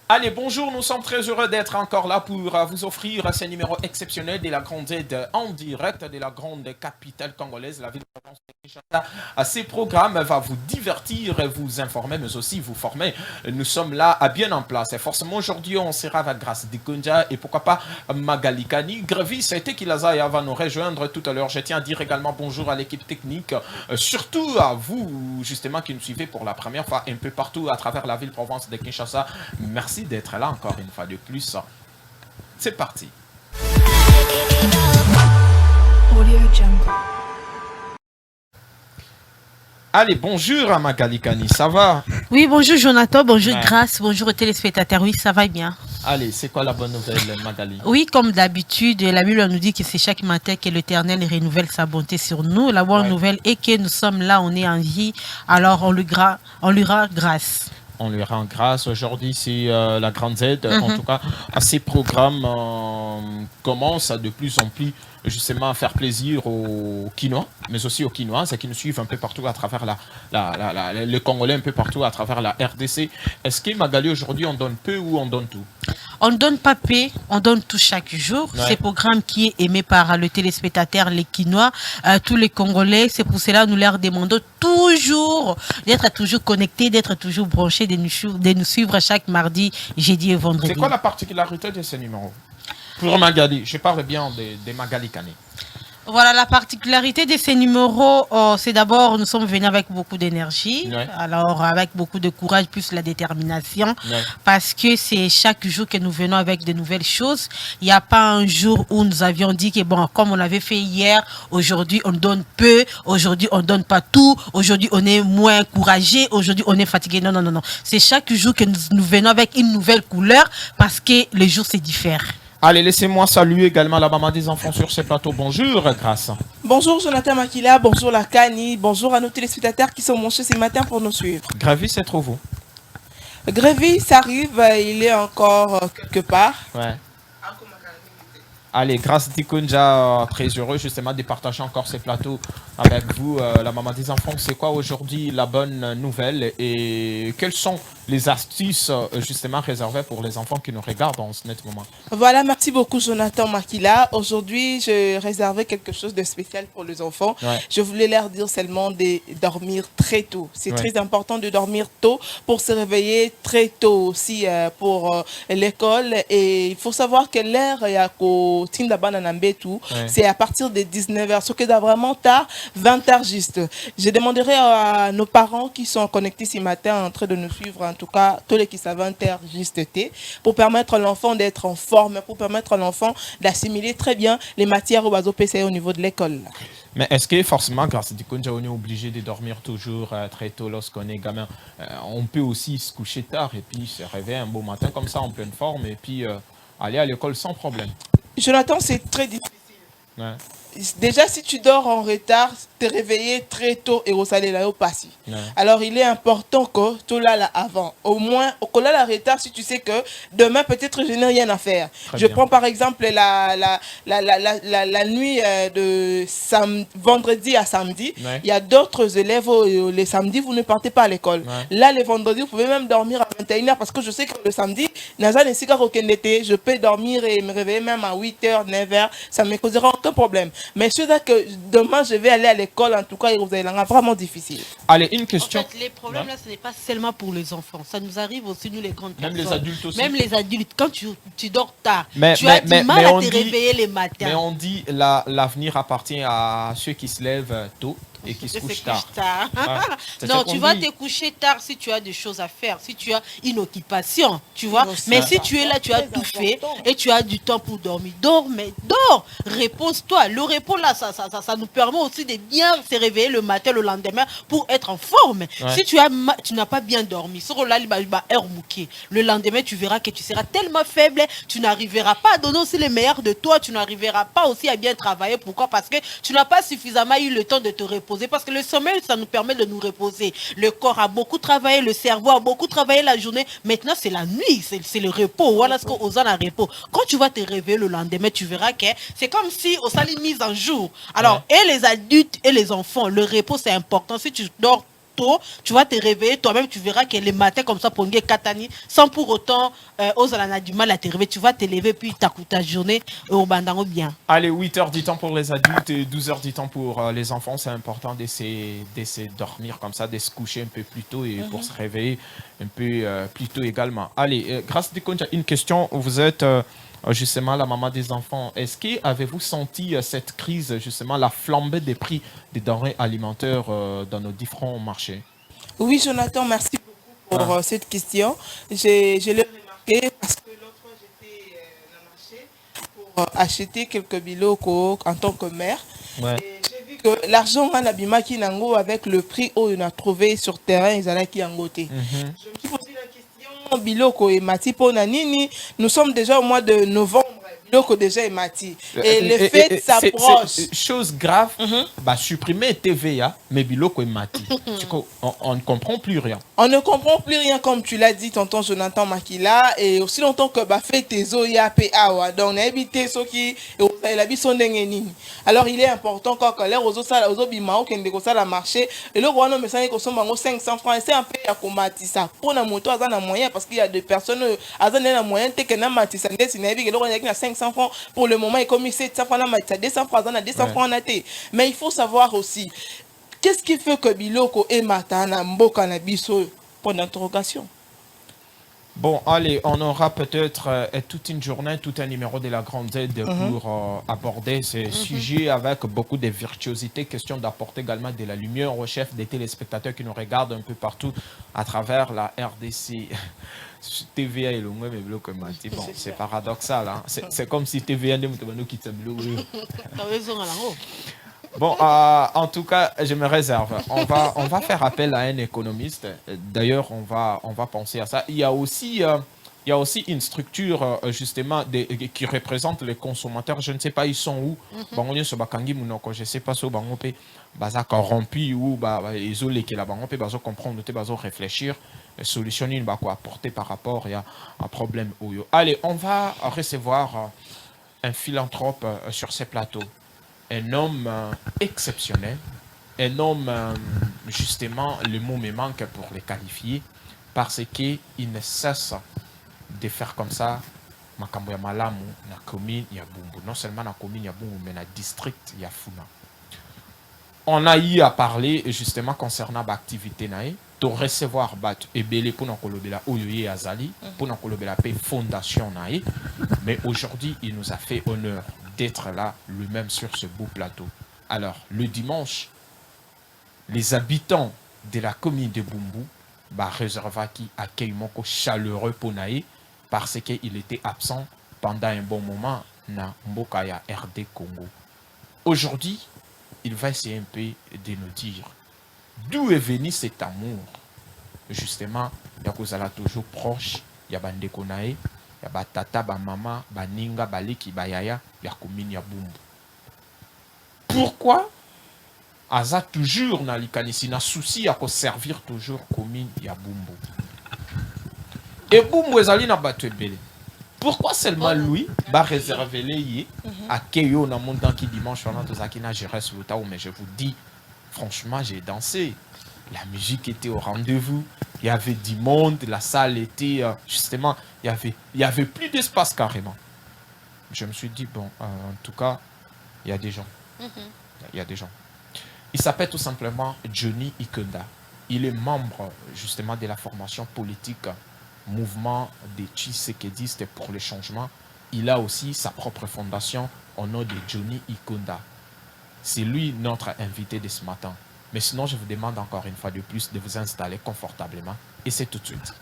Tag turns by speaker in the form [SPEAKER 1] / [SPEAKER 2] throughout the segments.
[SPEAKER 1] Allez, bonjour, nous sommes très heureux d'être encore là pour vous offrir ces numéros exceptionnels de la Grande Z en direct de la grande capitale congolaise, la ville de Kinshasa. Ces programmes va vous divertir, vous informer, mais aussi vous former. Nous sommes là à bien en place. Et forcément, aujourd'hui, on sera avec Grâce Dikunja et pourquoi pas Magali Kani. Grevis, c'était Kilazaya va nous rejoindre tout à l'heure. Je tiens à dire également bonjour à l'équipe technique, surtout à vous, justement, qui nous suivez pour la première fois un peu partout à travers la ville-province de Kinshasa. Merci d'être là encore une fois de plus. C'est parti. Allez, bonjour à Magali Kani, ça va?
[SPEAKER 2] Oui, bonjour Jonathan, bonjour Grâce, bonjour aux téléspectateurs, oui, ça va bien.
[SPEAKER 1] Allez, c'est quoi la bonne nouvelle, Magali?
[SPEAKER 2] Oui, comme d'habitude, la Bible nous dit que c'est chaque matin que l'Éternel renouvelle sa bonté sur nous. La bonne nouvelle est que nous sommes là, on est en vie, alors on lui rend grâce.
[SPEAKER 1] On lui rend grâce. Aujourd'hui, c'est la Grande Z. En tout cas, ces programmes commencent de plus en plus justement à faire plaisir aux Quinois, mais aussi aux Quinoises qui nous suivent un peu partout à travers le Congolais, un peu partout à travers la RDC. Est-ce que Magali, aujourd'hui, on donne peu ou on donne tout?
[SPEAKER 2] On ne donne pas peu, on donne tout chaque jour. Ouais. C'est un programme qui est aimé par le téléspectateur, les Quinois, tous les Congolais. C'est pour cela que nous leur demandons toujours d'être toujours connectés, d'être toujours branchés, de nous suivre chaque mardi, jeudi et vendredi.
[SPEAKER 1] C'est quoi la particularité de ce numéro? Pour Magali, je parle bien de Magali Kani.
[SPEAKER 2] Voilà, la particularité de ces numéros, c'est d'abord, nous sommes venus avec beaucoup d'énergie, alors avec beaucoup de courage, plus la détermination, parce que c'est chaque jour que nous venons avec de nouvelles choses. Il n'y a pas un jour où nous avions dit que, bon, comme on l'avait fait hier, aujourd'hui on donne peu, aujourd'hui on donne pas tout, aujourd'hui on est moins courageux, aujourd'hui on est fatigué. Non, non, non, non. C'est chaque jour que nous venons avec une nouvelle couleur, parce que les jours se diffèrent.
[SPEAKER 1] Allez, laissez-moi saluer également la maman des enfants sur ce plateau. Bonjour, Grâce.
[SPEAKER 3] Bonjour, Jonathan Makila. Bonjour, la Kani. Bonjour à nos téléspectateurs qui sont branchés ce matin pour nous suivre.
[SPEAKER 1] Grévis, c'est trop vous.
[SPEAKER 3] Grévis arrive, il est encore quelque part.
[SPEAKER 1] Ouais. Allez, Grâce Dikunja, très heureux justement de partager encore ces plateaux avec vous, la maman des enfants. C'est quoi aujourd'hui la bonne nouvelle et quelles sont les astuces justement réservées pour les enfants qui nous regardent en ce moment?
[SPEAKER 3] Voilà, merci beaucoup Jonathan Makila. Aujourd'hui, je réservais quelque chose de spécial pour les enfants. Je voulais leur dire seulement de dormir très tôt. C'est très important de dormir tôt pour se réveiller très tôt aussi pour l'école. Et il faut savoir que l'heure c'est à partir de 19h, ce qui est vraiment tard, 20h juste. Je demanderai à nos parents qui sont connectés ce matin en train de nous suivre, en tout cas tous les qui savent 20h juste pour permettre à l'enfant d'être en forme, pour permettre à l'enfant d'assimiler très bien les matières au bateau PC au niveau de l'école.
[SPEAKER 1] Mais est-ce que forcément, grâce à Dikunja, on est obligé de dormir toujours très tôt lorsqu'on est gamin? On peut aussi se coucher tard et puis se réveiller un beau matin comme ça en pleine forme et puis aller à l'école sans problème.
[SPEAKER 3] Jonathan, c'est très difficile. Déjà, si tu dors en retard, te réveiller très tôt et au salaire là au passé. Alors, il est important que tu l'as là avant. Au moins, au collège la retard, si tu sais que demain, peut-être, je n'ai rien à faire. Je prends par exemple la nuit de vendredi à samedi. Il y a d'autres élèves, les samedis, vous ne partez pas à l'école. Là, les vendredis, vous pouvez même dormir à 21h parce que je sais que le samedi, je peux dormir et me réveiller même à 8h, 9h. Ça ne me causera aucun problème. Mais je sais que demain, je vais aller à l'école, en tout cas, et vous allez vraiment difficile.
[SPEAKER 1] Allez, une question.
[SPEAKER 2] En fait, les problèmes là, ce n'est pas seulement pour les enfants. Ça nous arrive aussi, nous, les grandes personnes.
[SPEAKER 1] Même les adultes aussi.
[SPEAKER 2] Même les adultes. Quand tu dors tard, tu as du mal à te réveiller les matins.
[SPEAKER 1] Mais on dit l'avenir appartient à ceux qui se lèvent tôt et qui se couchent tard.
[SPEAKER 2] Non, tu vas te coucher tard si tu as des choses à faire, si tu as une occupation, tu vois. Mais si tu es là, tu as tout fait et tu as du temps pour dormir. Dors, mais dors, repose-toi. Le repos là, ça nous permet aussi de bien se réveiller le matin, le lendemain pour être en forme. Si tu n'as pas bien dormi, le lendemain, tu verras que tu seras tellement faible, tu n'arriveras pas à donner aussi le meilleur de toi, tu n'arriveras pas aussi à bien travailler. Pourquoi? Parce que tu n'as pas suffisamment eu le temps de te reposer. Parce que le sommeil, ça nous permet de nous reposer. Le corps a beaucoup travaillé, le cerveau a beaucoup travaillé la journée. Maintenant, c'est la nuit, c'est le repos. Voilà ce qu'on a le repos. Quand tu vas te réveiller le lendemain, tu verras que c'est comme si on s'est mise en jour. Alors, et les adultes et les enfants, le repos, c'est important. Si tu dors tôt, tu vas te réveiller toi-même, tu verras que les matins comme ça, pour Katani, sans pour autant, Ozala a du mal à te réveiller, tu vas te lever, puis ta journée au bandango bien.
[SPEAKER 1] Allez, 8h du temps pour les adultes et 12h du temps pour les enfants. C'est important d'essayer de dormir comme ça, de se coucher un peu plus tôt et pour se réveiller un peu plus tôt également. Allez, grâce à Konja, une question. Vous êtes justement la maman des enfants. Est-ce que avez-vous senti cette crise, justement, la flambée des prix des denrées alimentaires dans nos différents marchés?
[SPEAKER 3] Oui, Jonathan, merci beaucoup pour cette question. Je l'ai remarqué parce que l'autre fois, j'étais dans le marché pour acheter quelques biloko en tant que mère.
[SPEAKER 1] Ouais.
[SPEAKER 3] Et j'ai vu que l'argent en abimaki nango avec le prix où on a trouvé sur terrain, ils allaient qui en côté. Je me suis posé la question, biloko et mati pona nini. Nous sommes déjà au mois de novembre. Biloko déjà est mati. Et les fêtes s'approchent.
[SPEAKER 1] Chose grave, bah supprimer TVA, mais biloko est mati. On ne comprend plus rien.
[SPEAKER 3] On ne comprend plus rien comme tu l'as dit, tonton Jonathan Makila, et aussi longtemps que bah fait tes oya PA, donc on a évité ceux qui et la bison nini. Alors il est important quand l'air aux autres bimao qui ne ça la marché et le roi non mais ça y consomme 500 francs, c'est un peu à combattre ça. Pour la moto à un moyen parce qu'il y a des personnes à un moyen que n'a matissa n'est que le roi a 500 francs pour le moment et comme il 700 francs la matissa 200 francs à 200 francs en athée. Mais il faut savoir aussi qu'est-ce qui fait que biloko et matana mboka na biso pour l'interrogation.
[SPEAKER 1] Bon, allez, on aura peut-être toute une journée, tout un numéro de la Grande Z pour aborder ce sujet avec beaucoup de virtuosité. Question d'apporter également de la lumière aux chefs des téléspectateurs qui nous regardent un peu partout à travers la RDC. TVA et le moins mais bloc comme bon, c'est paradoxal. Hein? C'est comme si TVA nous quitte bloc. Bon, en tout cas, je me réserve. On va faire appel à un économiste. D'ailleurs, on va penser à ça. Il y a aussi une structure, justement, qui représente les consommateurs. Je ne sais pas, ils sont où. Bon, on est sur Bakangi Mounoko. Je ne sais pas si on peut corrompu ou ils ont les qui là, on peut comprendre, on peut réfléchir, solutionner une quoi apporter par rapport à un problème. Allez, on va recevoir un philanthrope sur ces plateaux. Un homme exceptionnel, un homme, justement, le mot me manque pour le qualifier, parce qu'il ne cesse de faire comme ça, makambo ya malamu, na commune ya Bumbu. Non seulement na commune ya Bumbu, mais na district ya Funa. On a eu à parler, justement, concernant l'activité nae, de recevoir bat ebele pour nous kolobela oyoye azali, pour nous kolobela paix fondation nae, mais aujourd'hui, il nous a fait honneur d'être là, lui-même sur ce beau plateau. Alors, le dimanche, les habitants de la commune de Bumbu réserva qui accueille moko chaleureux pour naï parce qu'il était absent pendant un bon moment na Mbokaya RD Congo. Aujourd'hui, il va essayer un peu de nous dire d'où est venu cet amour. Justement, il y a Kozala toujours proche, il y a Bandeko naï, ya batata, ba mama, ba ninga, ba leki, ba yaya, ya commune ya Bumbu. Pourquoi Aza toujours na likanisi na souci à servir toujours commune ya Bumbu. Et Bumbu ezali na batu ebele. Pourquoi seulement lui va réserver les à Keyo na monde qui dimanche on a tous qui na géré sur le tas mais je vous dis franchement j'ai dansé. La musique était au rendez-vous, il y avait du monde, la salle était justement, il y avait plus d'espace carrément. Je me suis dit, bon, en tout cas, il y a des gens. Il y a des gens. Il s'appelle tout simplement Johnny Ikonda. Il est membre justement de la formation politique Mouvement des Tshisekedistes pour le changement. Il a aussi sa propre fondation au nom de Johnny Ikonda. C'est lui notre invité de ce matin. Mais sinon, je vous demande encore une fois de plus de vous installer confortablement. Et c'est tout de suite.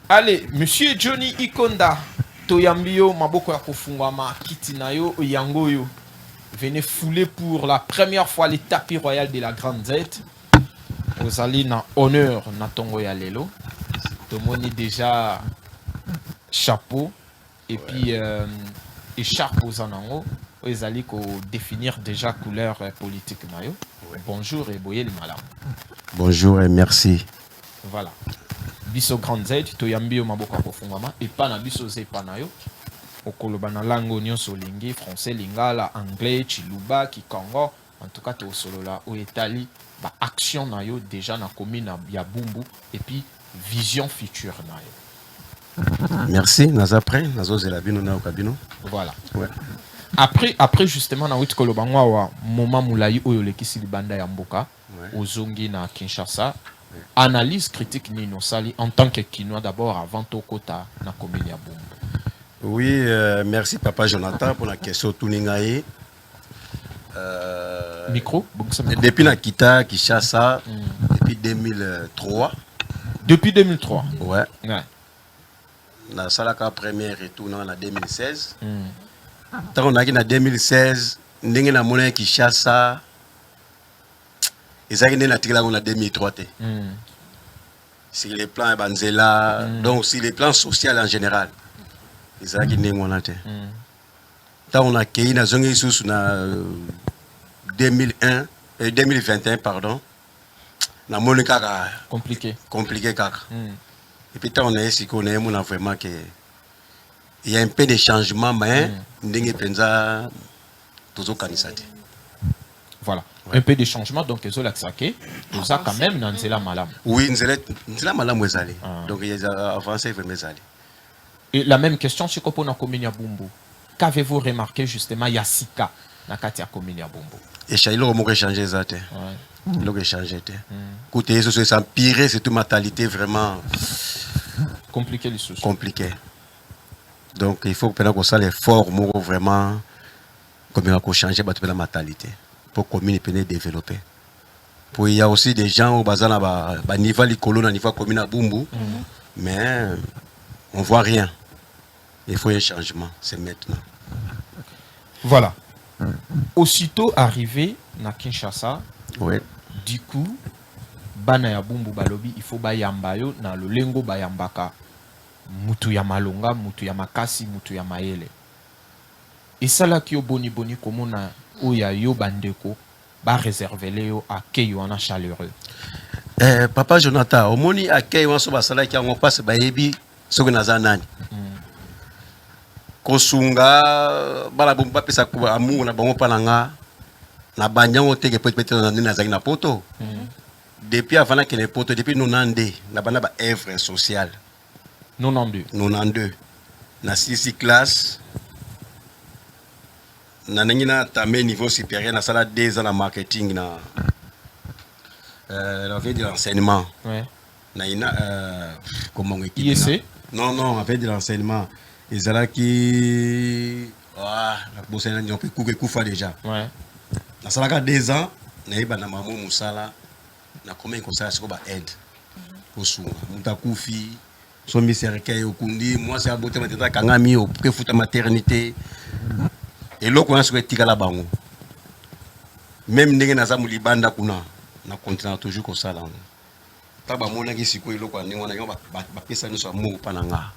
[SPEAKER 1] Allez, monsieur Johnny Ikonda, Toyambio, Maboko Yakofungwama, Kitinayo, Yangoyo, venez fouler pour la première fois les tapis royaux de la Grande Z. Vous allez dans honneur, Natongo Yalelo. Tout le monde est déjà chapeau. Et puis, écharpe aux anango, ils allaient définir déjà couleur politique. Bonjour et boyez les malades.
[SPEAKER 4] Bonjour et merci.
[SPEAKER 1] Voilà. Biso Grande Z, Toyambi au Maboko Kofungama, et pas na biso Zepanayo. okoloba na langue nyonso olingi, français, lingala, anglais, chiluba, kikongo. En tout cas, tu es solo là où Italie, bah action na yo déjà na commune ya Bumbu et puis vision future na yo.
[SPEAKER 4] Merci, naza prêt, nazo zelabino na okabino.
[SPEAKER 1] Voilà.
[SPEAKER 4] Ouais.
[SPEAKER 1] Après justement na wit kolobangwa wa moment mulai oyo lekisi libanda ya mboka ozongi na Kinshasa. Analyse critique nino sali en tant que Kinois d'abord avant tokota na commune ya Bumbu.
[SPEAKER 4] Oui, merci Papa Jonathan pour la question Tuningaye.
[SPEAKER 1] Micro.
[SPEAKER 4] Depuis la Kita, Kinshasa, depuis 2003.
[SPEAKER 1] Depuis 2003.
[SPEAKER 4] Ouais.
[SPEAKER 1] Ouais.
[SPEAKER 4] Na salaka première retour en 2016. Tant on a en 2016, ndenge na mona Kinshasa. Ezaki na tikala en 2003 te. Sur les plans Banzela, donc sur les plans sociaux en général. Ezaki ndenge mona te. Tant on a accueilli na zongi sous na 2021 pardon. Na mona kaka
[SPEAKER 1] compliqué
[SPEAKER 4] kaka. Et puis tant on a ici qu'on a vraiment que il y a un peu de changement mais ndenge penza tozo kanisate.
[SPEAKER 1] Voilà. Ouais. Un peu de changement, donc ils ont l'accès. Tout ça quand même dans Nzela Malam.
[SPEAKER 4] Oui, Nzela Malam est allé. Donc ils ont avancé vraiment allé.
[SPEAKER 1] Et la même question, c'est qu'on a commis à Bumbu. Qu'avez-vous remarqué justement Yassika na Katia commis à Bumbu?
[SPEAKER 4] Et Chaïlo a changé ça. Il a changé. Écoutez, ça a empiré cette mentalité vraiment
[SPEAKER 1] compliqué les choses.
[SPEAKER 4] Compliqué. Donc il faut que ça l'effort vraiment comme il a changé la mentalité. Pour que la commune puisse développer. Il y a aussi des gens au bazar à niveau de la niveau commune à Bumbu, mais on ne voit rien. Il faut un changement, c'est maintenant.
[SPEAKER 1] Voilà. Aussitôt arrivé à Kinshasa, du coup, bana ya Bumbu balobi, il faut bayambayo na lolengo bayambaka mutu ya malonga, mutu ya makasi, mutu ya mayele. Et ça là qui est boni comme on a Oya yo bandeko ba réserver yo accueil wana chaleureux.
[SPEAKER 4] Papa Jonathan, omoni accueil wana so basala ki on passe ba yebi soki naza nani. Kosunga bala bomba pesa ko amour na bango pananga na banyango teke peut-être na nazaki na poto. Depuis avant que les poto depuis 92 na bana ba œuvre sociale. 92 na 6 classe. Nanengina tamé niveau supérieur na sala 2 ans na marketing na la veille de l'enseignement.
[SPEAKER 1] Ouais.
[SPEAKER 4] Na ina comment on équipe
[SPEAKER 1] IEC?
[SPEAKER 4] Non, la veille de l'enseignement. Ils allaient qui la bosse na on peut couper kufa déjà.
[SPEAKER 1] Ouais.
[SPEAKER 4] Na sala 2 ans na iba na maman musala na comment ko sala ba aide. Pour sunga mutakufi so miserikay okundi moi c'est aboté matata kangami au que futa maternité. Et là, on a souhaité tikala bango. Même ndenge na zamu libanda kuna na continue toujours comme ça là. Taba mona ki siko iloko ane wana yo ba pesa ni so mo pananga.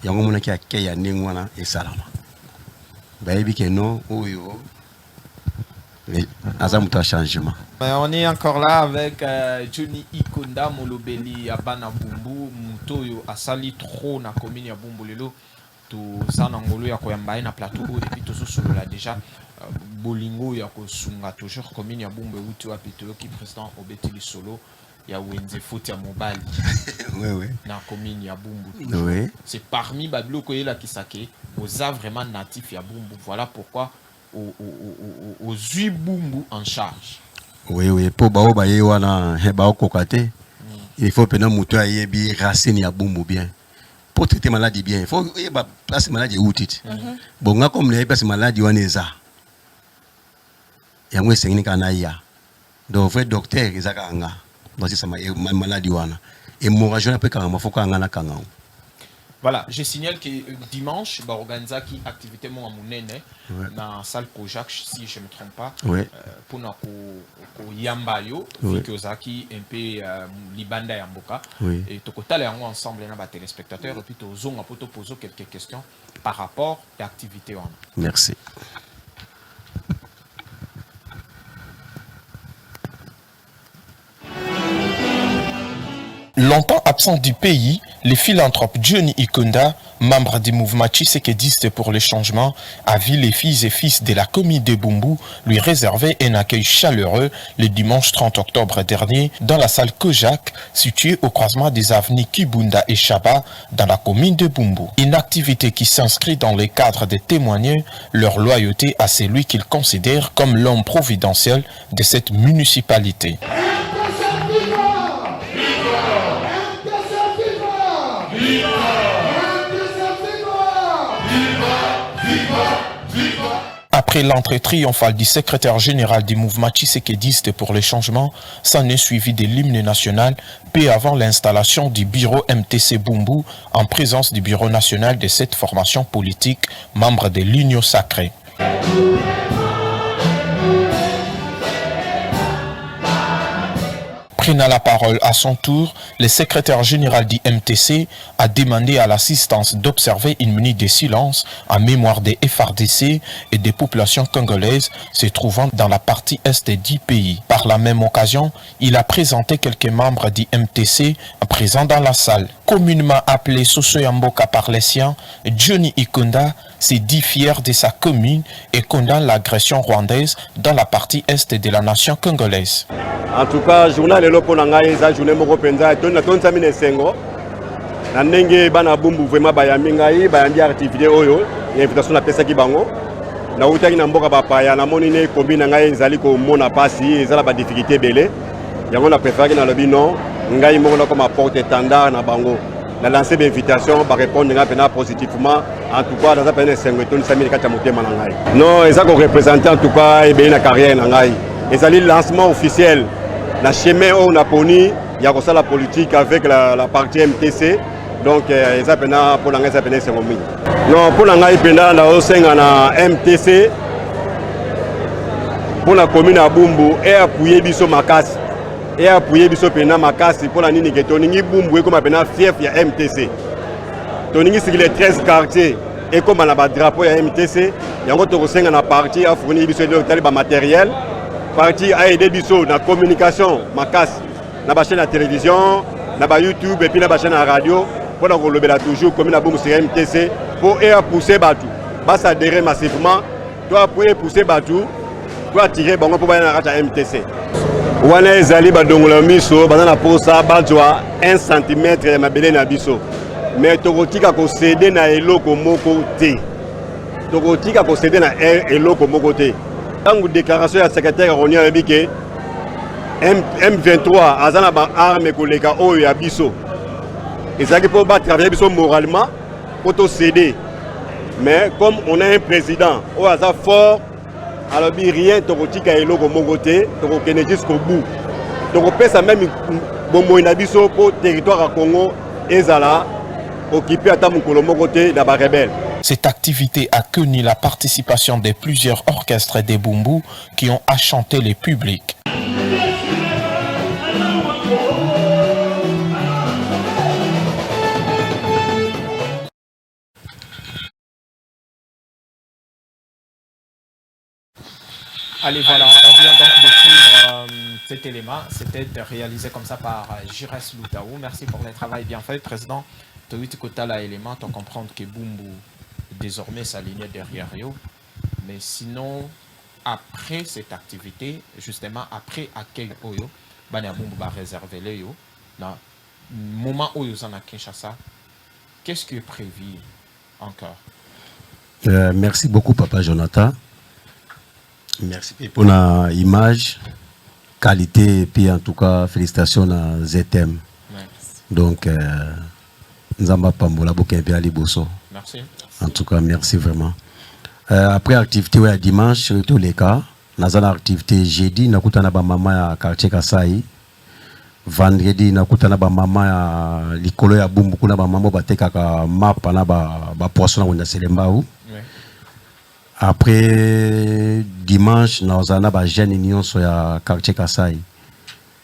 [SPEAKER 4] Yango mona ki akei ya ndenge wana e salama. Ba yebi ke non oyo. Mais azamu ta changement.
[SPEAKER 1] On est encore là avec Johnny Ikonda Molobeli Abana Bumbu Mutoyo asali trop na commune ya Bumbu lelo. Tout ça n'angolo ya koyamba na plateau et puis tout ça là déjà bolingo ya ko sunga toujours commune ya Bumbu uti wa pitolo qui président Obetili Solo ya wenze foot ya mobile.
[SPEAKER 4] Oui.
[SPEAKER 1] Na commune ya Bumbu.
[SPEAKER 4] Oui.
[SPEAKER 1] C'est parmi bablo ko yela kisake oza vraiment natif ya Bumbu. Voilà pourquoi au zui Bumbu en charge.
[SPEAKER 4] Oui, pour bao ba ye wana he ba kokate. Il faut pena muto ayebi racine ya Bumbu bien. Pour traiter maladie bien, il faut placer maladie outit. Bon, nga comme les places maladie waneza. Ya mwe sengini kana ya. Donc vrai docteur ezaka nga. Donc c'est ma maladie wana. Et mon région peut quand ma faut nga na kanga.
[SPEAKER 1] Voilà, je signale que dimanche, organiser qui activité mon amounene dans salle Kojak si je me trompe pas. Pour na ko yambayo, que ozaki un peu libanda yamboka et to kotala yango ensemble na ba téléspectateurs et puis to zonga poto poser quelques questions par rapport à l'activité wana.
[SPEAKER 4] Merci.
[SPEAKER 5] Longtemps absent du pays, le philanthrope Johnny Ikonda
[SPEAKER 1] membre du mouvement tshisekédiste pour le changement, a vu les filles et fils de la commune de Bumbu lui réserver un accueil chaleureux le dimanche 30 octobre dernier dans la salle Kojak située au croisement des avenues Kibunda et Chaba dans la commune de Bumbu. Une activité qui s'inscrit dans le cadre de témoigner leur loyauté à celui qu'ils considèrent comme l'homme providentiel de cette municipalité. Après l'entrée triomphale du secrétaire général du mouvement tshisekédiste pour le changement, s'en est suivi de l'hymne national, peu avant l'installation du bureau MTC Bumbu en présence du bureau national de cette formation politique, membre de l'Union sacrée. Prenant la parole à son tour, le secrétaire général du MTC a demandé à l'assistance d'observer une minute de silence en mémoire des FRDC et des populations congolaises se trouvant dans la partie est du pays. Par la même occasion, il a présenté quelques membres du MTC présents dans la salle. Communément appelé Sosoyamboka par les siens, Johnny Ikunda s'est dit fier de sa commune et condamne l'agression rwandaise dans la partie est de la nation congolaise.
[SPEAKER 5] En tout cas, journal est là pour la journée moko penza tona tonsa mine sengo na ndenge bana bumbu vraiment bayambi ngai bayambi activité oyo invitation na pesa ki bango na utaki na mboka bapaya na moni ne kombi na ngai ezali ko mona pasi ezala ba difficulté belé yango na préféré na lobi non ngai moko na comme porte étendard na bango na lancer l'invitation ba répondre nga pena positivement en tout cas dans un peine sengo tonsa mine kata motema na ngai non ezako représenter en tout cas et bien na carrière na ngai ezali lancement officiel na chemin où on a poni il y a la politique avec la partie MTC donc ça pena pour la ça pena c'est non pour la ngai pena na osenga na MTC pour la commune à Bumbu et appuyer biso makasi et appuyer biso pena makasi pour la nini que toningi Bumbu comme pena fief ya MTC toningi c'est les 13 quartiers et comme na ba drapeau ya MTC yango to osenga na partie a fournir biso de ba matériel parti a aidé biso na communication makasi na ba chaîne la télévision na ba YouTube et puis na ba chaîne la radio pour qu'on le toujours comme na Bumbu MTC pour pousser Batu ba s'adhérer massivement doit pousser Batu doit tirer bango pour ba na rata MTC wana ezali ba dongola miso ba na pour ça ba doit 1 cm ya mabele na biso mais tokotika ko céder na eloko moko te tokotika ko céder na eloko moko te. Dans la déclaration du secrétaire Ronia Rebike, M23 a une arme collègue au Yabiso. Et ça pour travailler moralement pour te céder. Mais comme on a un président au hasard fort, alors rien de rien comme mon côté, tu es jusqu'au bout. Donc on peut ça même bon Yabiso pour territoire à Congo et Zala occupé à Tamukolo mon côté d'abord rebelle.
[SPEAKER 1] Cette activité a connu la participation de plusieurs orchestres des Bumbu qui ont enchanté le public. Allez, voilà, on vient donc de suivre cet élément. C'était réalisé comme ça par Jires Loutaou. Merci pour le travail bien fait, Président. Toyuti Kotala élément, on comprend que Bumbu désormais s'aligne derrière eux. Mais sinon, après cette activité, justement après accueil Oyo, Banya Bumbu va réserver les yo. Dans le moment où ils en a Kinshasa, qu'est-ce qui est prévu encore?
[SPEAKER 4] Merci beaucoup, Papa Jonathan. Merci pour l'image, qualité, et puis en tout cas, félicitations à ZM. Donc, Nzamba Pambola Bokembe Ali Bosso.
[SPEAKER 1] Merci.
[SPEAKER 4] En tout cas, merci vraiment. Après l'activité ouais, dimanche, sur tous les cas, nous avons l'activité jeudi, nous avons maman à quartier Kasai. Vendredi, nous avons maman à l'Ikolo ya Bumbu, nous avons maman à map, à poisson à Selembao. Après dimanche, nous avons une jeune union sur le quartier Kasai.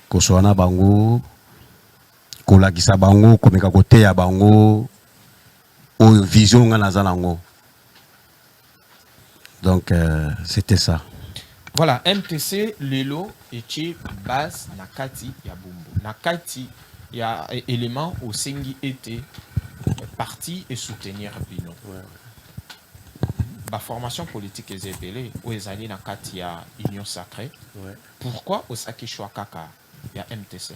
[SPEAKER 4] Kosoana Bango, Kolakisa Bango, Komeka Kote ya Bango. Vision donc c'était ça.
[SPEAKER 1] Voilà, MTC Lelo et base Nakati ya Bumbu. Nakati ya élément au Sengi été parti et soutenir Bino. La formation politique est épelée, où ils allaient dans il y a Union Sacrée. Pourquoi au Saki Chouakaka, il y a MTC?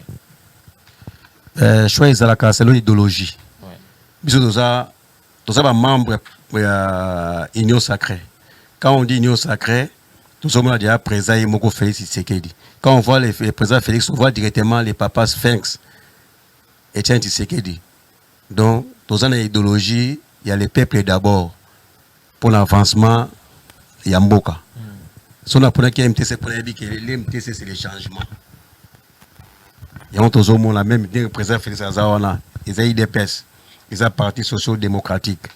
[SPEAKER 4] Choix Zalaka, c'est l'idéologie. Bisous, nous sommes membres de l'Union Sacrée. Quand on dit Union Sacrée, nous sommes déjà présents et Moko Félix Tshisekedi. Quand on voit les présidents Félix, on voit directement les papas Sphinx et Etienne Tshisekedi. Donc, dans une idéologie, il y a les peuples d'abord. Pour l'avancement, il y a Mboka. Si on a pour que MTC, pour les MTC, c'est les changements. Il y a toujours la même idée que le président Félix Azawana. Ils ont IDPS, ils ont parti social-démocratique.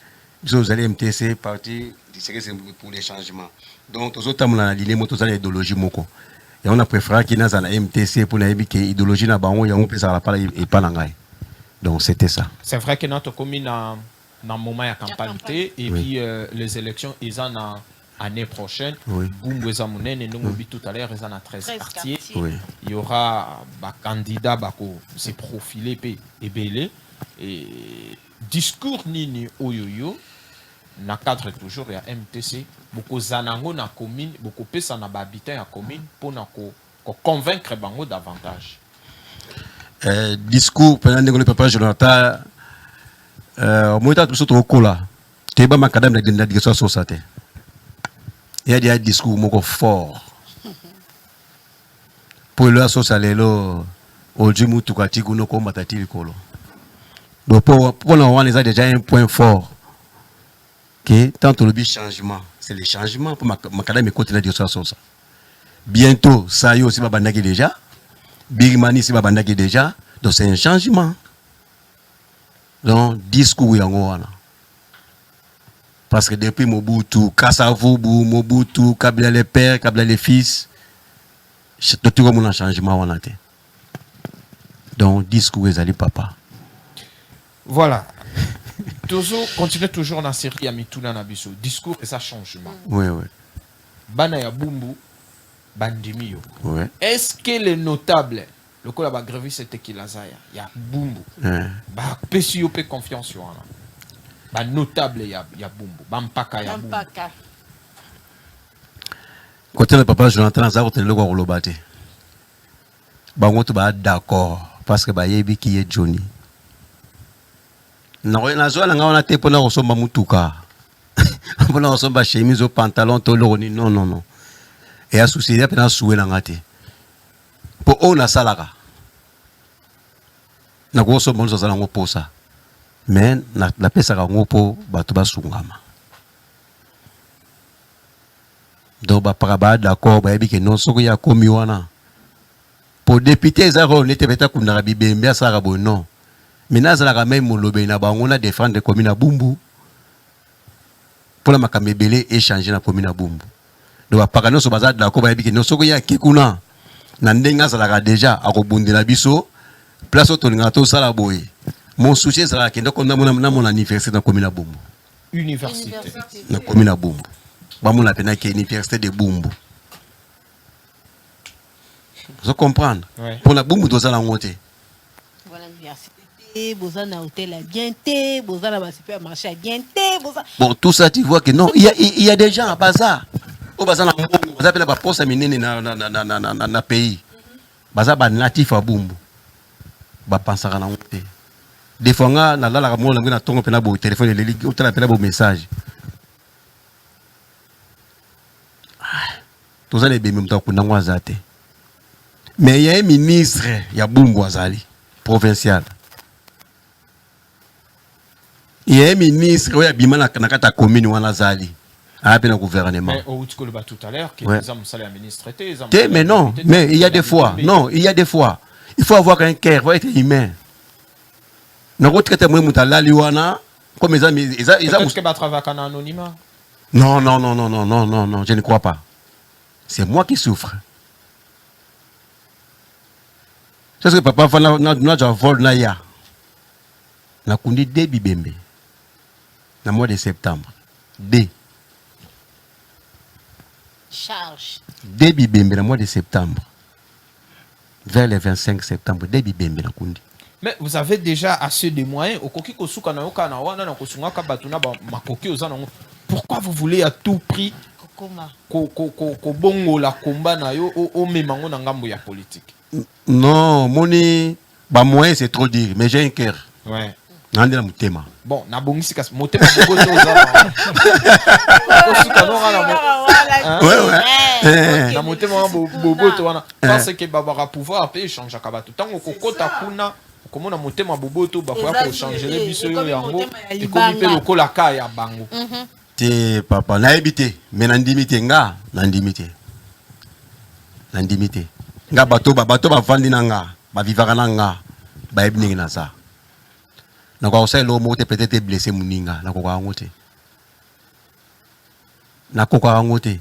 [SPEAKER 4] Ils ont MTC, parti pour les changements. Donc, tous autres, on a l'idéologie Moko. Et on a préféré qu'il y ait un MTC pour l'idéologie n'a pas donc, c'était ça.
[SPEAKER 1] C'est vrai que notre commune a dans le moment de campagne et puis les élections ils en ont l'année prochaine. Bumbu Zamunen et nous tout à l'heure ils en ont 13 quartiers. Il y aura des candidats qui se profilé et belé et discours nini oyoyo na cadre toujours il y a MTC beaucoup zanango na commune beaucoup pesa na habitants à commune pour na convaincre bango davantage.
[SPEAKER 4] Discours pendant que le papa Jonathan moi tout ce truc là tu es macadam de la direction société il y a des discours moko fort pour le société là ojimu tukati kuno ko matati likolo donc pour on a déjà un point fort que tant le changement c'est le changement pour macadam côté la direction société bientôt ça y aussi va bandaki déjà Birmanie si va bandaki déjà donc c'est un changement. Donc, discours yangoana. Parce que depuis Mobutu, Kasavubu, Mobutu, Kabila les pères, Kabila les fils, tout le monde a changement. Donc, discours est papa.
[SPEAKER 1] Voilà. Toujours, continuez toujours dans la série Amituna Nabiso. Discours et ça changement.
[SPEAKER 4] Oui.
[SPEAKER 1] Banaya Bumbu, Bandimio.
[SPEAKER 4] Oui.
[SPEAKER 1] Est-ce que les notables, le coup là-bas, grévé c'était qui Lazaya, il y a Bumbu. Bah, Pesio peut confiance sur là. Bah, notable, il y a Bumbu. Bampaka, il y a Bumbu.
[SPEAKER 4] Côté le papa Jonathan Azar, tu es le gros lobate. Bah, on te bat d'accord. Parce que bah, il y a qui est Johnny. Na zo la ngana te pona osomba mutuka. Pona osomba chemise au pantalon toloni non. Et à souci ya pena soué na ngate. Po ona salaka. Na ko osomba nzo zala ngoposa. Mais na pesa ka ngopo bato basungama. Donc ba paraba d'accord ba yebi ke non soko ya komi wana. Pour député zaro n'était pas kunda bibembe asara bo non. Maintenant, ça a même molobé na bango na défendre commune à Bumbu pour la makamebele échanger na commune à Bumbu. Donc par contre, so bazar d'accord ba yebi ke non soko ya kikuna na ndenga ça la déjà a kobundela biso place au tolinga to sala boye. Mon souci c'est là que donc on a mon anniversaire dans commune à Bumbu.
[SPEAKER 1] Université.
[SPEAKER 4] Na commune à Bumbu. Ba mon appena que université de Bumbu. Vous comprenez? Pour la Bumbu doit la monter.
[SPEAKER 2] Voilà l'université. Bozana hôtel à bien bozana ba supermarché à bien
[SPEAKER 4] bon tout ça tu vois que non il y a des gens à bazar au bazar na Bumbu bazar pela ba poste minene na pays bazar ba natif à Bumbu ba pensaka na monter des fois na la mo na tongo pena bo téléphone le ligue utala pela bo message tout ça les bembe mtako na ngwazate mais il y a un ministre ya Bumbu azali provincial. Il y a un ministre qui a bimana na kata commune wana zali. A bien le gouvernement.
[SPEAKER 1] Mais au tout à l'heure que les hommes salaires ministre
[SPEAKER 4] mais non, mais il y a des fois. Non, il y a des fois. Il faut avoir un cœur, il faut être humain. Na ko traiter moi mutala liwana comme ils amis ils
[SPEAKER 1] que va travailler en anonymat.
[SPEAKER 4] Non, je ne crois pas. C'est moi qui souffre. C'est ce que papa fa na vol na ya. Na kundi début bembe. Dans le mois de septembre.
[SPEAKER 2] Charge.
[SPEAKER 4] Début bembe dans le mois de septembre. Vers le 25 septembre, début bembe na kundi.
[SPEAKER 1] Mais vous avez déjà assez de moyens. Pourquoi vous voulez à tout prix politique?
[SPEAKER 4] Non, moni, bah moyen c'est trop dire, mais j'ai un cœur.
[SPEAKER 1] Ouais.
[SPEAKER 4] Bon,
[SPEAKER 1] na bongisi kas motema bobo to na motema bobo to wana parce que baba pouvoir pe changer kabatu tango kokota kuna komona motema bobo to ba ko changer les biso yango et comme pe lokola ka ya bango
[SPEAKER 4] te papa na ebité mais na ndimité nga bato ba vandi na nga ba vivaka na nga ba ebningi na ça. Na kwa usai lo mote peut-être blessé muninga na kwa ngote. Na kwa ngote.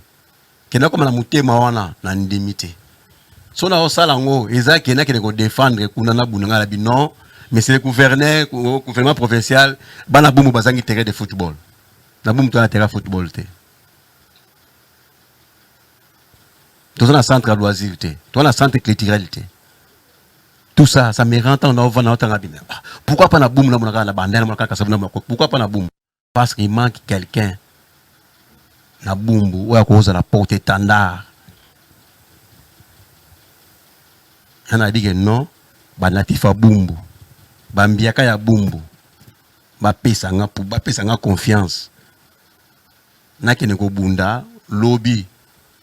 [SPEAKER 4] Kena koma na mutema wana na ndimité. So na osala ngo eza kena kene ko défendre kuna na bunanga la non, mais c'est le gouvernement provincial bana bumu bazangi terrain de football. Na bumu to na terrain de football te. To na centre à loisir te. To na centre culturel te. Tout ça, ça me rentre en avant. Pourquoi pas na boum na pourquoi pas na boum? Parce qu'il manque quelqu'un na boum ou à cause de la porte étendard. On a dit que non, ba natif a boumbu, ba mbiaka ya boumbu, ba pesa nga confiance. Na kene ko bunda lobby,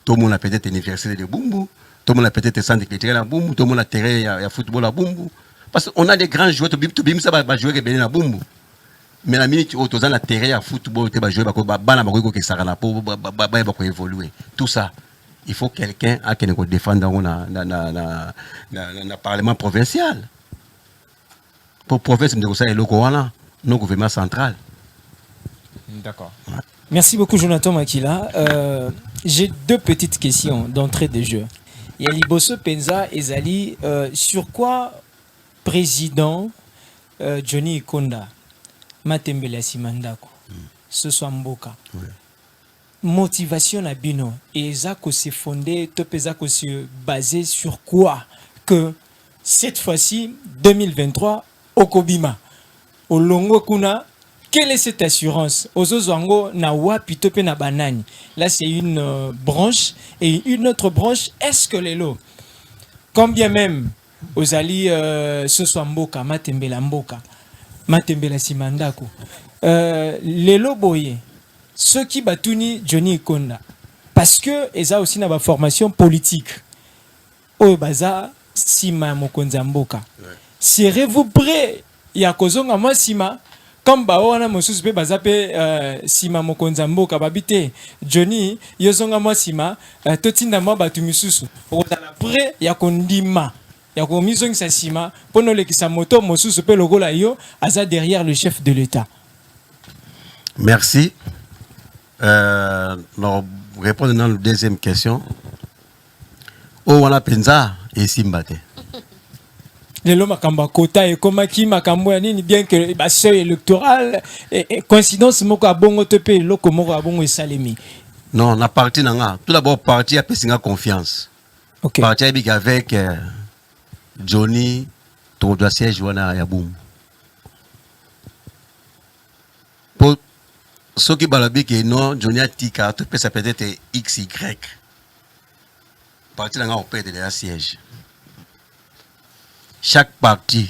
[SPEAKER 4] tout le monde a peut-être université de boumbu. Tout le monde a peut-être centre culturel à Bumbu, tout le monde a terrain à football à Bumbu. Parce qu'on a des grands joueurs, tout le monde va jouer à Bumbu. Mais la minute où tu as la terrain à football, tu vas jouer à évoluer. Tout ça, il faut quelqu'un qui nous défende dans le Parlement provincial. Pour province, nous gouvernement central.
[SPEAKER 1] D'accord.
[SPEAKER 6] Merci beaucoup, Jonathan Makila. J'ai deux petites questions d'entrée de jeu. Il y a Liboso Penza et Zali. Sur quoi président Johnny Ikonda Matembele Simandako ce soit Mboka motivation à Bino et Zako s'est fondé, Topezako s'est basé sur quoi que cette fois-ci 2023 Okobima Olongo Kuna. Quelle est cette assurance? Ozozwango na wapi tope na banani. Là c'est une branche et une autre branche est-ce que les lots combien même Ozali ce soit Mboka Matembela Mboka Matembela Simandako les lots boye ceux qui batuni Johnny Ikonda parce que eza aussi na ba formation politique oyo baza sima mokonza Mboka serez-vous prêt ya kozonga moi sima comme baona mosusu pe bazape sima mokonza Mboka babite Johnny yozonga moi sima totinda moi batu misusu ozala prêt ya kondima ya komizongi sa sima pono lekisa moto mosusu pe lokola yo aza derrière le chef de l'État.
[SPEAKER 4] Merci. Alors, répondre dans la deuxième question. Wana Penza et Simbate.
[SPEAKER 6] Lelo makamba kota et komaki makambo ya nini bien que ba seuil électoral et coïncidence moko abongo tepe loko moko abongo esalemi.
[SPEAKER 4] Non, la partie nanga. Tout d'abord partie a pesinga confiance.
[SPEAKER 6] OK.
[SPEAKER 4] Partie avec Johnny to doit siège wana ya boum. Pour ceux qui balabi que non Johnny a tika tout peut ça peut-être XY. Partie nanga on peut de la siège. Chaque parti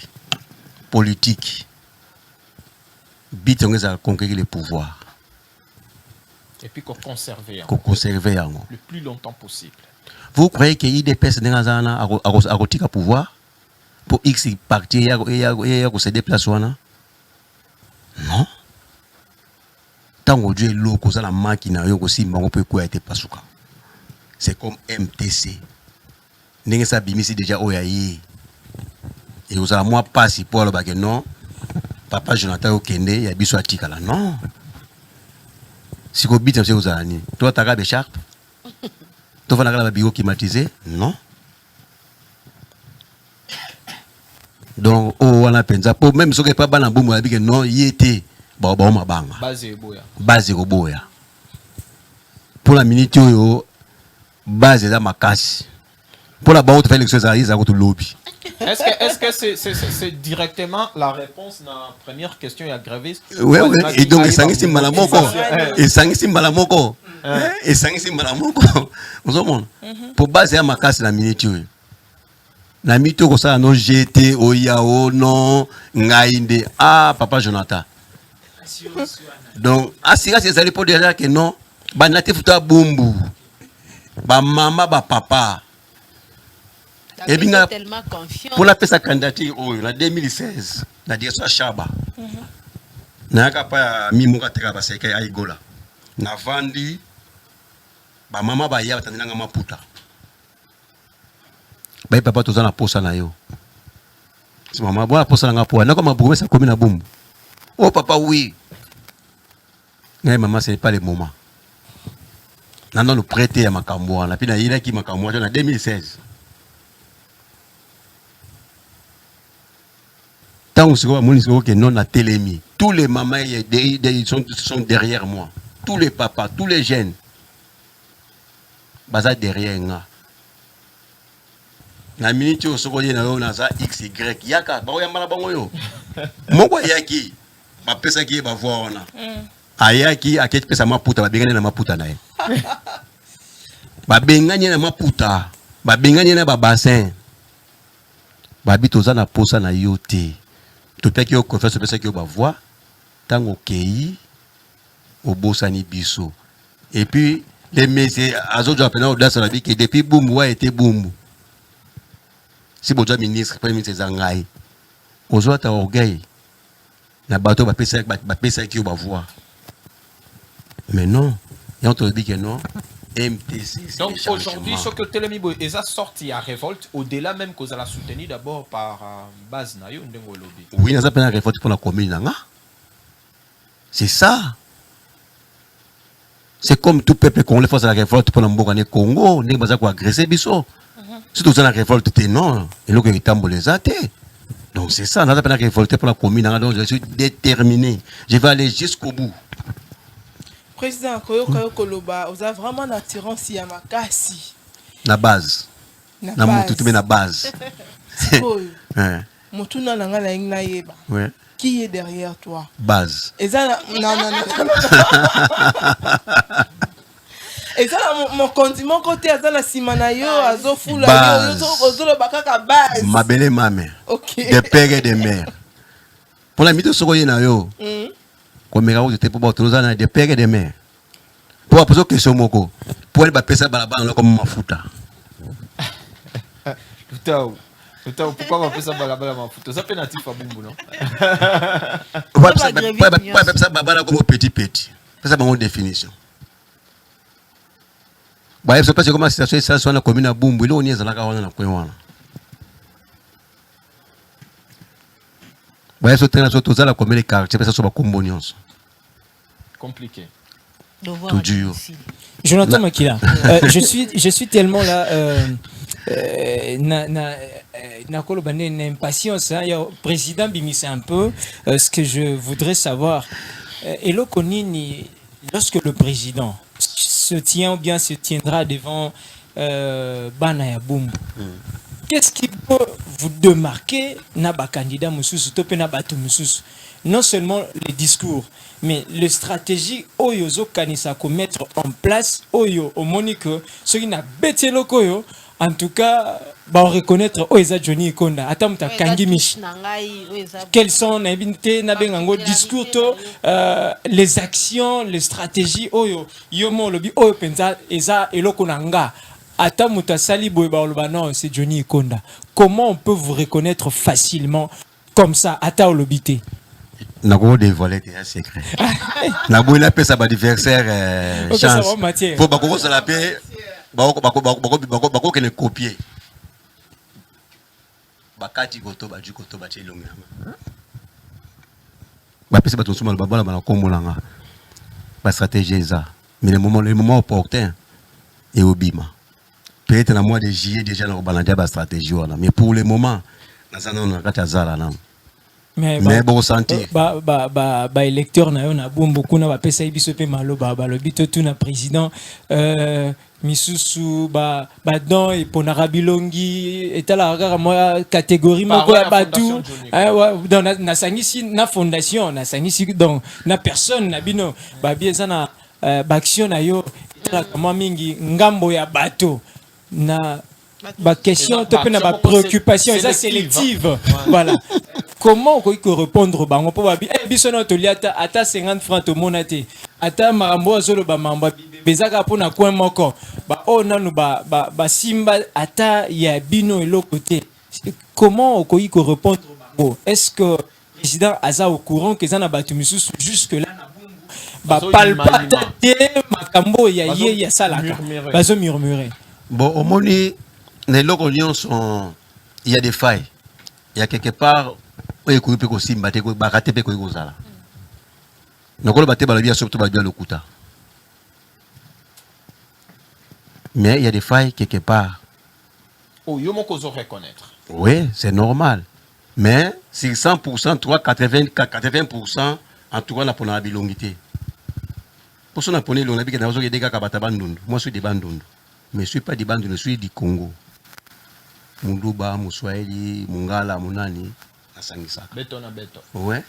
[SPEAKER 4] politique bitonge à conquérir le pouvoir.
[SPEAKER 1] Et puis qu'on conserve
[SPEAKER 4] le
[SPEAKER 1] plus longtemps possible.
[SPEAKER 4] Vous croyez qu'il y a des personnes à rotika pouvoir pour X parti et à céder place wana? Non. Tant que Dieu l'eau cause la machine yo aussi on peut quoi être pasuka. C'est comme MTC. N'est-ce ça bimisi déjà oyayi. Et vous avez moi pas si pour le baguette non. Papa Jonathan Okende il y a biso atika là non. Si vous bite vous avez toi tu as des charpes. Tu vas dans la bureau climatisé non. Donc on a pensé pour même ceux qui pas ban boum on dit non il était ba mabanga. Base boya. Pour la minute yo base da makasi. Pour la banque de faire l'élection ça ils a tout lobby.
[SPEAKER 1] Est-ce que c'est directement la réponse à la première question et aggravée?
[SPEAKER 4] Oui, et donc et sangi simbala moko. Et sangi simbala moko. Vous comprenez? Pour baser à ma casse la minute. La minute ko ça no GT oyao non ngainde papa Jonathan. Donc asira c'est ça pour dire que non, ba nate futa bumbu. Ba mama ba papa. Et bien, pour la sa candidature en 2016, la direction Chaba. Na pas mis mon katera ba seka ya igola. Na vandi ba mama ba ya tandina ngama puta. Ba papa toza na posa na yo. Si mama bona posa na ngapo na comme bourgmestre sa commune na Bumbu. Oh papa oui. Mais maman c'est pas le moment. Non le prêter à makambo na pina ila ki makambo en 2016. Tant que non a télémi, tous les mamans sont derrière moi. Tous les papas, tous les jeunes. Baza derrière moi. Na minute au seconde na yo na za XY yaka ba oyamba na bango yo. Moko yaki ba pesa ki ba voir ona. Ayaki aketi pesa maputa ba bengane na maputa na ye. Ba bengane na maputa, ba bengane na ba bassin. Ba bitoza na posa na yote. Tout ce qui est confiance, c'est ce qui va voir. Tant au pays, au Bossani Bisso. Et puis, les messieurs, à autres apprenants, on a dit que depuis Boum, ouais, était Boum. Si vous êtes ministre, premier ministre Zangaï, aux autres, orgueil. La bateau va passer qui va voir. Mais non, et on te dit que non. MTC.
[SPEAKER 1] Donc aujourd'hui, ce que Telemibo est sorti à révolte, au-delà même que vous allez soutenir d'abord par base Nayo Ndengolobi.
[SPEAKER 4] Oui, nous avons une révolte pour la commune. C'est ça. C'est comme tout peuple congolais fait la révolte pour le Congo. Nous avons agressé Bisso. Si vous avez la révolte, non. Et là, il tambour les athées. Donc c'est ça. Nous avons une révolte pour la commune. Donc je suis déterminé. Je vais aller jusqu'au bout.
[SPEAKER 3] Président Koyo Koloba, vous avez vraiment une attirance à Makasi.
[SPEAKER 4] La base. La base. La base.
[SPEAKER 3] Ouais. Qui est derrière toi?
[SPEAKER 4] Base.
[SPEAKER 3] Et ça, non. Et ça, mon condiment côté à la Simanayo, à Zofula, Ozolo Bakaka base.
[SPEAKER 4] Ma belle maman.
[SPEAKER 3] Ok.
[SPEAKER 4] Des pères et des mères. Pour la mythe Sogoye Nayo. Comme je t'ai pour battre des pères et des mères. Pour poser question moko. Pour elle passer balabala comme mafuta.
[SPEAKER 1] Pourquoi on fait ça balabala mafuta? Ça pénatif à Bumbu non?
[SPEAKER 4] Pas ça balabala comme petit. C'est ça ma définition. Bah c'est parce que comment situation ça sur la commune à Bumbu, là on y est dans la caravane na point. Bah c'est très naturel tout ça la commune les quartiers parce que ça va combonions.
[SPEAKER 1] Compliqué.
[SPEAKER 4] Tout dur.
[SPEAKER 6] Jonathan Makila, je suis tellement là na impatience hein, président Bimis un peu ce que je voudrais savoir et lorsque le président se tient ou bien se tiendra devant Banaya Bumbu, qu'est-ce qui peut vous démarquer na ba candidat mususu to pe na bato mususu? Non seulement les discours, mais les stratégies oyozo kanisa ko mettre en place oyo au monique ceux qui n'a bêté lokoyo en tout cas ba reconnaître oeza Johnny Ikonda atamuta kangi mishi quels sont na binte na bengango discours to les actions les stratégies oyo yomo lobi oyo penza eza eloko nanga atamuta sali boy ba loba non c'est Johnny Ikonda. Comment on peut vous reconnaître facilement comme ça ata olobité?
[SPEAKER 4] Na go dévoiler un secret. Na go la pesa ba adversaire chance. Faut ba ko ça la paix bako kene copier. Bakati koto ba ju koto ba chelonga. Ba pesa ba to suma ba bala ba kombo langa. Ba stratégie ça. Mais le moment opportun et obima. Peut-être dans le mois de juillet déjà dans la stratégie mais pour le moment dans un an on a zala. mais bon sentir
[SPEAKER 6] électeur na yo na bombo kuna ba pesa biso pe maloba ba lobi to tuna président misusu ba don et ponara bilongi etala kaka moi catégorie moko ya batu dans na sangisi na fondation na sangisi donc na personne na bino ba bieza na baction na yo etala kama mingi ngambo ya bato na ba question to pe na ba préoccupation eza sélective voilà. Comment on peut répondre bango po babi biso na toliata ata 50 francs to monate ata marambo azolo ba mamba bezaka pona coin moko ba o nanu ba simba ata ya bino côté. Comment on peut répondre bango? Est-ce que le président aza au courant que ça na batu misusu jusque là na bungu ba palpata te makambo ya salaka bazo murmurer?
[SPEAKER 4] Bon au moni les locaux sont il y a des failles, il y a quelque part mais il y a des failles quelque part.
[SPEAKER 1] Oh, il faut reconnaître.
[SPEAKER 4] Oui, c'est normal. Mais si 100%, 80% en tout cas la pona bilongité. Pour ça, on a poni l'onabik na ozo yedeka kabata bandundu. Moi, je suis des bandundu. Mais je suis pas des bandundu, je suis du Congo. Munduba, Muswahili, Mungala, Munani.
[SPEAKER 1] Beto na beto.
[SPEAKER 4] Ouais.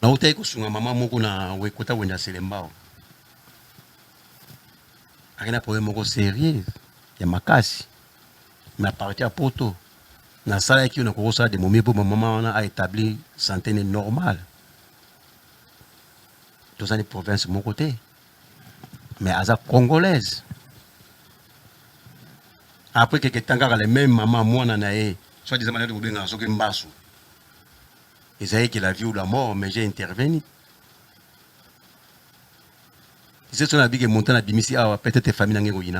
[SPEAKER 4] Na utai kusunga mama moko na wekota wenda selembao. Akina problème moko sérieux ya makasi. Mais à partir à poto na sala qui on a kosa de momie pour maman a établi santé normale. Dans les provinces mon côté. Mais à congolaise. Après quelques temps les mêmes maman moi nanae, soit des manières de benga soki mbasu. Ils savaient que la vie ou la mort, mais j'ai intervenu. C'est son avis que montant à Bimisi, peut-être famille n'a pas eu.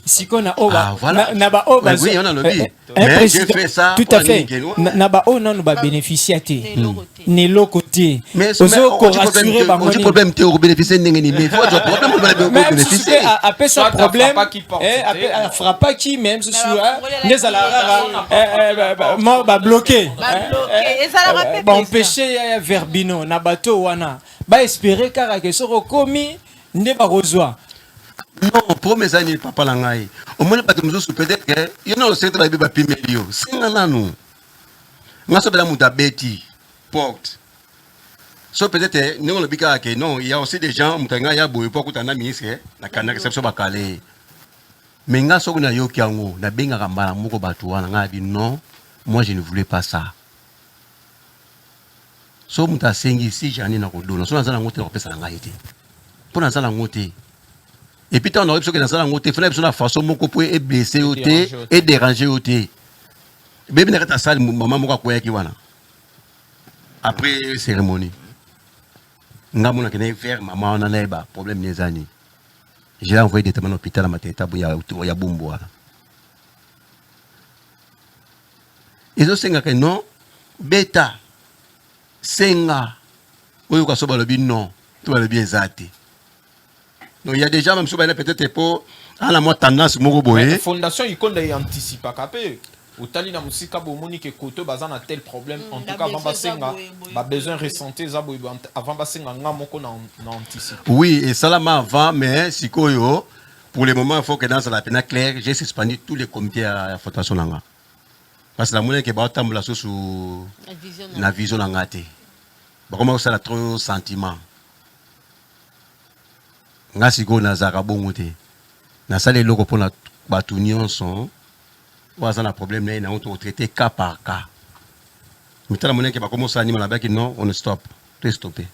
[SPEAKER 6] Si on a voilà.
[SPEAKER 4] Oui, on a le dit. Mais j'ai fait ça.
[SPEAKER 6] Tout à fait. Naba on a pas bénéficié né l'autre côté.
[SPEAKER 4] Mais on problème tu bénéficier n'engeni mais faut problème bénéficier.
[SPEAKER 6] Après ça problème frappe pas qui même ce soir les ala mort ba bloqué. Ba empêcher verbino na bateau wana. Ba espérer car que so komi ne ba rejoindre.
[SPEAKER 4] Non, pour mes amis, papa Langaï. Au moins, pas de mesures peut-être que il y a un secteur de la Pimelio. C'est un anou. Nous sommes dans Betty, porte. So peut-être, nous le bika que non, il y a aussi des gens, Moutanga, il y a beaucoup pour qu'on a ministre, la canne réception bacalé. Mais nous sommes dans Yokiango, na benga rambala moko batua, n'a dit non, moi je ne voulais pas ça. So Mouta Sengi, si j'en ai dans le dos, nous sommes dans un côté, on peut s'en aller. Pour dans un côté. Et puis, on aurait pu que dans il fallait que la façon dont est blessé et dérangé. Bébé n'est pas salle, maman m'a dit après cérémonie. N'a pas de faire, maman en a un problème des années. J'ai envoyé des témoins à l'hôpital à ma tête, il y a Bumbo. Ils ont dit que non, bêta, senga, oui, ou soit le bien non, tout va le bien zati. Donc il y a déjà même si peut-être pour à la mode tendance
[SPEAKER 1] la fondation il compte anticiper capé utali na musika bomoni ke koto bazana tel problème en tout cas avant basenga ba besoin ressenti za avant basenga nga moko na anticiper.
[SPEAKER 4] Oui et ça là avant mais sikoyo pour le moment il faut que dans la peine claire j'ai suspendu tous les comités à fondation nanga parce que la monnaie que ba tambula sous la vision nanga té ba comment ça la trop sentiment. Nga siko na zaka bongo te na sale loko pona batu nyonso waza na problème na on traiter cas par cas mitala monene ke ba commencer anima na baki non on stop tout stopper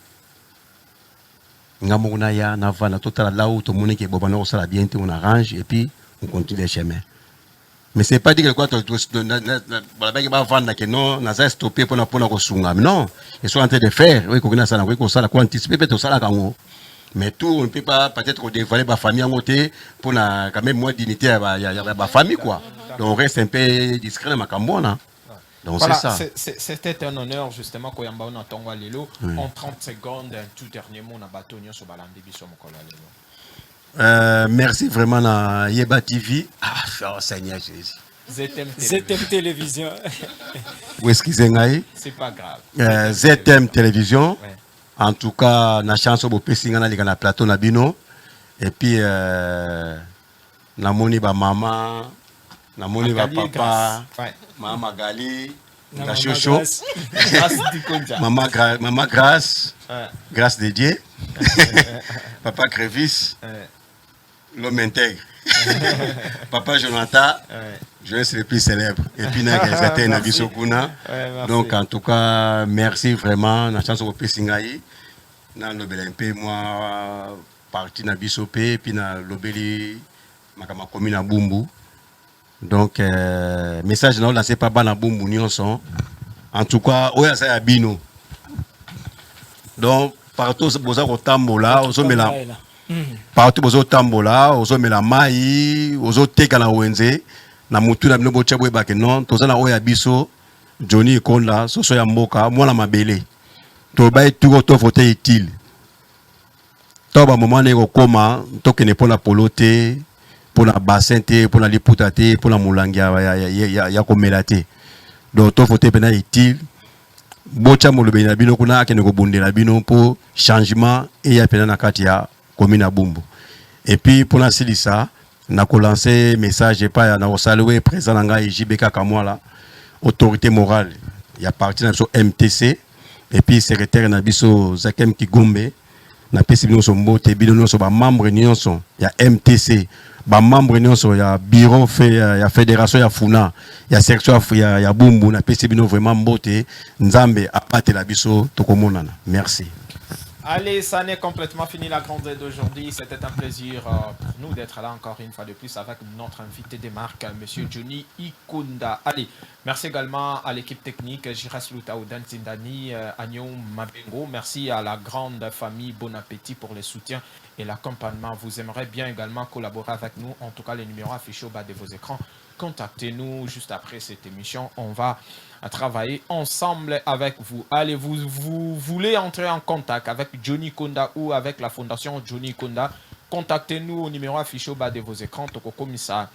[SPEAKER 4] nga mona ya na vana total là où tout monene ke bobana ko sala bien te on arrange et puis on continue le chemin mais c'est pas dire que quoi la baki ba vanda que non na za stopper pona ko sunga non ils sont en train de faire oui ko na sala ko sala ko anticiper peut sala kango. Mais tout, on ne peut pas peut-être dévoiler ma famille en côté pour quand même moins dignité à ma famille quoi. Donc on reste un peu discret dans ma cambona. Donc
[SPEAKER 1] voilà,
[SPEAKER 4] c'est ça.
[SPEAKER 1] C'était un honneur justement quand Yamba on entend Lelo en 30 secondes un tout dernier mot na bateau sur Balandi biso mokola Lelo.
[SPEAKER 4] Merci vraiment à Yeba TV. Ah, oh, Seigneur Jésus.
[SPEAKER 6] ZM Télévision.
[SPEAKER 4] Ou excusez-moi.
[SPEAKER 1] C'est pas grave.
[SPEAKER 4] ZM Télévision. Ouais. En tout cas, na chance au pessinga na liga na plateau na bino. Et puis na moni ba maman, na moni ba papa, maman Gali, na chocho. Maman grâce. Grâce de Dieu. Papa Crévis. L'homme intègre. Papa Jonathan, je suis le plus célèbre. Et puis, donc, en tout cas, merci vraiment. La chance au Pessingaï. Dans le BLMP, moi, parti dans Bissopé, puis dans le Beli, ma commune à Bumbu. Donc, message là, c'est pas bon à Bumbu, ni son. En tout cas, où est-ce à Bino? Donc, partout, vous avez au Tambola, vous avez la. Partout bozo tambola ozo mela mai ozo teka na wenze na mutu na binobo chabwe bake non tozana oya biso Johnny Ikonda soso ya mboka mwana mabele to bay tuko to vote utile to ba moment ne ko koma to kene pona polote pona bassin te pona liputa te pona mulangi ya komela te donc to vote pena utile bocha molobe na bino kuna kene ko bundela bino po changement et ya pena na kati ya commune à Bumbu. Et puis pour lancer ça, on a lancé message pas na saluer président nga JBK Kamwala, autorité morale. Il y a parti dans MTC et puis secrétaire na biso Zakem Kigombe, na pesi bino so mbote bino so ba membre nyonso ya MTC, ba membre nyonso ya bureau fait ya fédération ya Funa, ya section ya Bumbu na pesi bino vraiment mbote nzambe apate la biso tokomonana. Merci.
[SPEAKER 1] Allez, ça n'est complètement fini la grande Z d'aujourd'hui. C'était un plaisir pour nous d'être là encore une fois de plus avec notre invité des marques, Monsieur Johnny Ikonda. Allez, merci également à l'équipe technique, Jiras Lutaoudan Zindani, Agnon Mabengo. Merci à la grande famille Bon Appétit pour les soutiens et l'accompagnement. Vous aimeriez bien également collaborer avec nous. En tout cas, les numéros affichés au bas de vos écrans. Contactez-nous juste après cette émission. On va travailler ensemble avec vous. Allez, vous voulez entrer en contact avec Johnny Ikonda ou avec la fondation Johnny Ikonda, contactez-nous au numéro affiché au bas de vos écrans. Toko comme ça,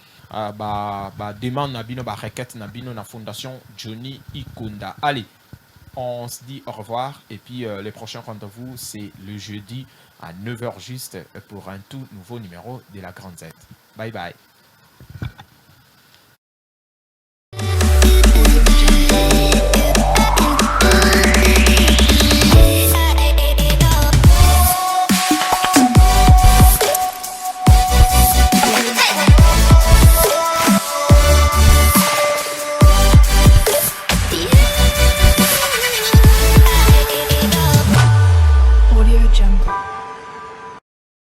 [SPEAKER 1] demande nabino, requête nabino na fondation Johnny Ikonda. Allez, on se dit au revoir et puis les prochains rendez-vous c'est le jeudi à 9h juste pour un tout nouveau numéro de la Grande Z. Bye bye.
[SPEAKER 7] Audio Jungle.